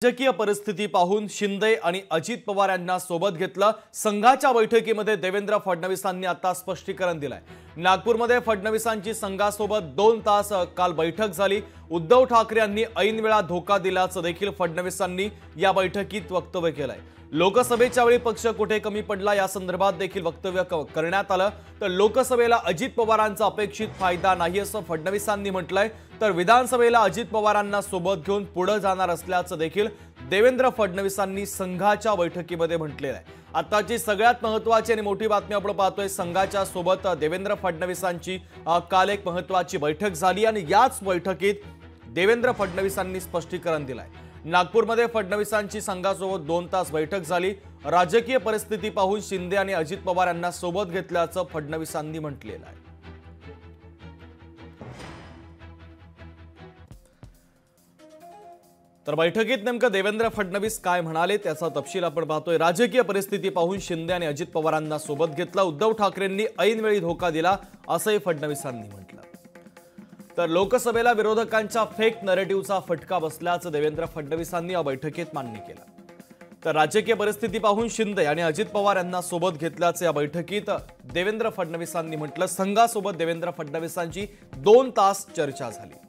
राजकीय परिस्थिती पाहून शिंदे आणि अजित पवार यांना सोबत घेतलं। संघाच्या बैठकीमध्ये देवेंद्र फडणवीसांनी आता स्पष्टीकरण दिलंय। नागपूरमध्ये फडणवीसांची संघासोबत 2 तास काल बैठक झाली। उद्धव ठाकरे यांनी ऐन वेळा धोका दिल्याचं देखील फडणवीसांनी या बैठकीत वक्तव्य केलंय। लोकसभेच्या वेळी पक्ष कुठे कमी पडला या संदर्भात देखील वक्तव्य करण्यात आलं। तर लोकसभेला अजित पवारांचा अपेक्षित फायदा नाही असं फडणवीसांनी म्हटलंय। तर विधानसभेला अजित पवारांना सोबत घेऊन पुढे जाणार असल्याचं देखील देवेंद्र फडणवीसांनी संघाच्या बैठकीमध्ये म्हटलेलं आहे। आताची सगळ्यात महत्त्वाची आणि मोठी बातमी आपण पाहतोय। संघाच्या सोबत देवेंद्र फडणवीसांची काल एक महत्त्वाची बैठक झाली आणि याच बैठकीत देवेंद्र फडणवीसांनी स्पष्टीकरण दिलंय। नागपूरमध्ये फडणवीसांची संघासोबत 2 तास बैठक झाली। राजकीय परिस्थिती पाहून शिंदे आणि अजित पवार यांना सोबत घेतल्याचं फडणवीसांनी म्हटलेलं आहे। तर बैठकीत नेमकं देवेंद्र फडणवीस काय म्हणाले त्याचा तपशील आपण पाहतोय। राजकीय परिस्थिती पाहून शिंदे आणि अजित पवारांना सोबत घेतलं। उद्धव ठाकरेंनी ऐनवेळी धोका दिला असंही फडणवीसांनी म्हटलं। तर लोकसभेला विरोधकांच्या फेक नरेटिव्हचा फटका बसल्याचं देवेंद्र फडणवीसांनी या बैठकीत मान्य केलं। तर राजकीय परिस्थिती पाहून शिंदे आणि अजित पवार यांना सोबत घेतल्याचं या बैठकीत देवेंद्र फडणवीसांनी म्हटलं। संघासोबत देवेंद्र फडणवीसांची 2 तास चर्चा झाली।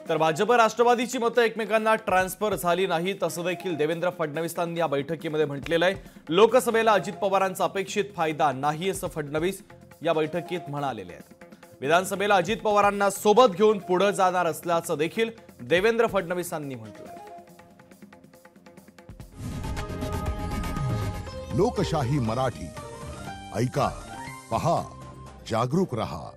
तर भाजप राष्ट्रवादीची मतं एकमेकांना ट्रान्सफर झाली नाही तसं देखील देवेंद्र फडणवीसांनी या बैठकीमध्ये म्हटलेलं आहे। लोकसभेला अजित पवारांचा अपेक्षित फायदा नाही असं फडणवीस या बैठकीत म्हणालेले आहेत। विधानसभेला अजित पवारांना सोबत घेऊन पुढे जाणार असल्याचं देखील देवेंद्र फडणवीसांनी म्हटलंय। लोकशाही मराठी ऐका, पहा, जागरूक रहा।